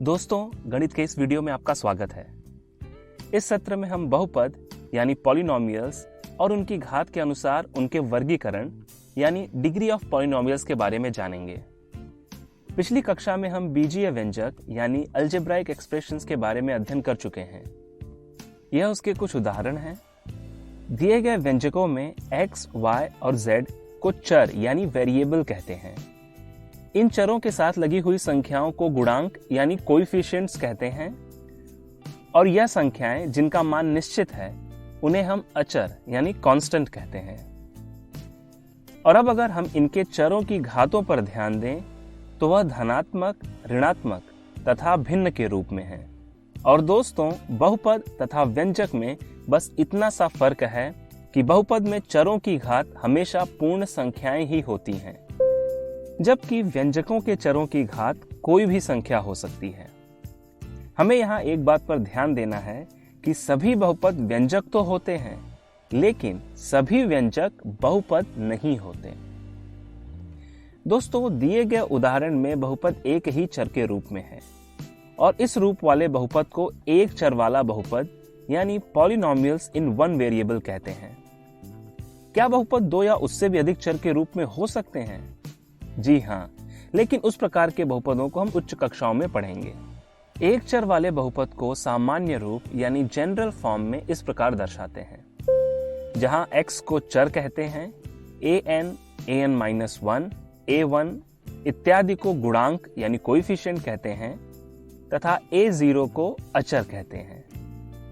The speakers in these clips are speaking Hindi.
दोस्तों, गणित के इस वीडियो में आपका स्वागत है। इस सत्र में हम बहुपद यानी पॉलिनोमियल्स और उनकी घात के अनुसार उनके वर्गीकरण यानी डिग्री ऑफ पॉलिनोमियल्स के बारे में जानेंगे। पिछली कक्षा में हम बीजीय व्यंजक यानी अलजेब्राइक एक्सप्रेशंस के बारे में अध्ययन कर चुके हैं। यह उसके कुछ उदाहरण हैं। दिए गए व्यंजकों में x, y और z को चर यानी वेरिएबल कहते हैं। इन चरों के साथ लगी हुई संख्याओं को गुणांक यानी कोएफिशिएंट्स कहते हैं और यह संख्याएं जिनका मान निश्चित है उन्हें हम अचर यानी कांस्टेंट कहते हैं। और अब अगर हम इनके चरों की घातों पर ध्यान दें तो वह धनात्मक, ऋणात्मक तथा भिन्न के रूप में है। और दोस्तों, बहुपद तथा व्यंजक में बस इतना सा फर्क है कि बहुपद में चरों की घात हमेशा पूर्ण संख्याएं ही होती हैं, जबकि व्यंजकों के चरों की घात कोई भी संख्या हो सकती है। हमें यहाँ एक बात पर ध्यान देना है कि सभी बहुपद व्यंजक तो होते हैं, लेकिन सभी व्यंजक बहुपद नहीं होते। दोस्तों, दिए गए उदाहरण में बहुपद एक ही चर के रूप में है और इस रूप वाले बहुपद को एक चर वाला बहुपद यानी पॉलिनोमियल्स इन वन वेरिएबल कहते हैं। क्या बहुपद दो या उससे भी अधिक चर के रूप में हो सकते हैं? जी हाँ, लेकिन उस प्रकार के बहुपदों को हम उच्च कक्षाओं में पढ़ेंगे। एक चर वाले बहुपद को सामान्य रूप यानी जनरल फॉर्म में इस प्रकार दर्शाते हैं, जहां x को चर कहते हैं, an-1, a1 इत्यादि को गुणांक यानी कोएफिशिएंट कहते हैं तथा a0 को अचर कहते हैं।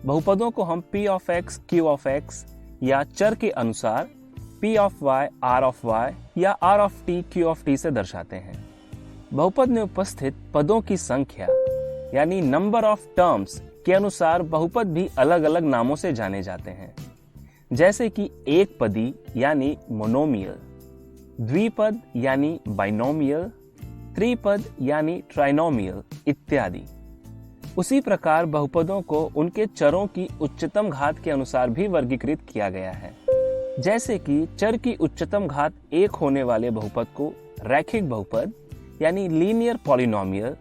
बहुपदों को हम p of x, q of x या चर के अनुसार p of y, r of y या r of t, q of t से दर्शाते हैं। बहुपद में उपस्थित पदों की संख्या यानी नंबर ऑफ टर्म्स के अनुसार बहुपद भी अलग अलग नामों से जाने जाते हैं, जैसे कि एक पदी यानी मोनोमियल, द्विपद यानी बाइनोमियल, त्रिपद यानी ट्राइनोमियल इत्यादि। उसी प्रकार बहुपदों को उनके चरों की उच्चतम घात के अनुसार भी वर्गीकृत किया गया है, जैसे कि चर की उच्चतम घात एक होने वाले बहुपद को रैखिक बहुपद यानी लीनियर पॉलिनोमियल,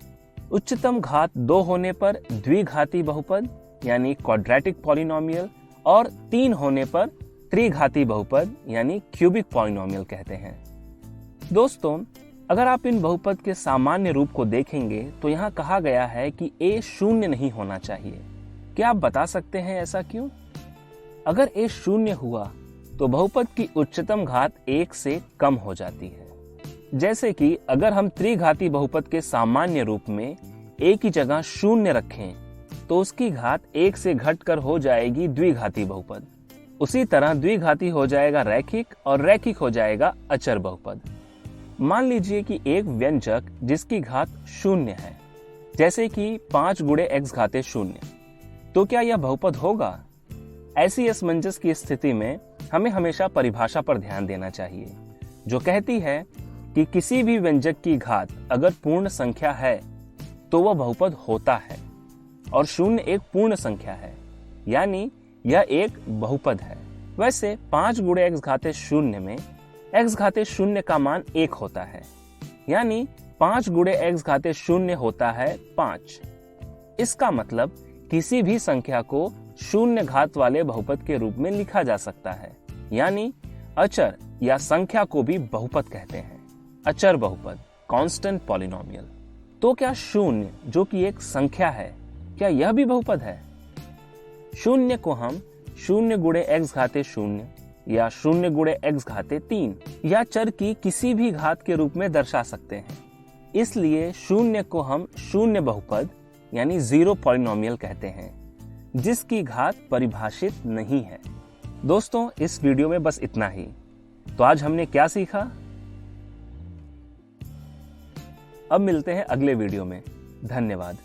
उच्चतम घात दो होने पर द्विघाती बहुपद यानी क्वाड्रेटिक पॉलिनोमियल और तीन होने पर त्रिघाती बहुपद यानी क्यूबिक पॉलिनोमियल कहते हैं। दोस्तों, अगर आप इन बहुपद के सामान्य रूप को देखेंगे तो यहाँ कहा गया है कि a शून्य नहीं होना चाहिए। क्या आप बता सकते हैं ऐसा क्यों? अगर a शून्य हुआ तो बहुपद की उच्चतम घात एक से कम हो जाती है। जैसे कि अगर हम त्रिघाती बहुपद के सामान्य रूप में a की जगह शून्य रखें तो उसकी घात एक से घटकर हो जाएगी द्विघाती बहुपद। उसी तरह द्विघाती हो जाएगा रैखिक और रैखिक हो जाएगा अचर बहुपद। मान लीजिए कि एक व्यंजक जिसकी घात शून्य है, जैसे कि 5 गुणे x घाते शून्य, तो क्या यह बहुपद होगा? ऐसी असमंजस की स्थिति में हमें हमेशा परिभाषा पर ध्यान देना चाहिए, जो कहती है कि किसी भी व्यंजक की घात अगर पूर्ण संख्या है तो वह बहुपद होता है और शून्य एक पूर्ण संख्या है, यानी यह एक बहुपद है। वैसे 5 गुणे x घाते शून्य में x घाते शून्य का मान 1 होता है, यानी 5 गुणे x घाते शून्य होता है 5। इसका मतलब किसी भी संख्या को शून्य घात वाले बहुपद के रूप में लिखा जा सकता है, यानी अचर या संख्या को भी बहुपद कहते हैं। अचर बहुपद, कांस्टेंट पॉलिनोमियल। तो क्या शून्य, जो कि एक संख्या है, क्या यह भी बहुपद है? शून्य को हम शून्य गुणे x घाते शून्य या शून्य गुणे x घाते 3 या चर की किसी भी घात के रूप में दर्शा सकते हैं। इसलिए शून्य को हम शून्य बहुपद यानी जीरो पॉलिनोमियल कहते हैं, जिसकी घात परिभाषित नहीं है। दोस्तों, इस वीडियो में बस इतना ही। तो आज हमने क्या सीखा? अब मिलते हैं अगले वीडियो में। धन्यवाद।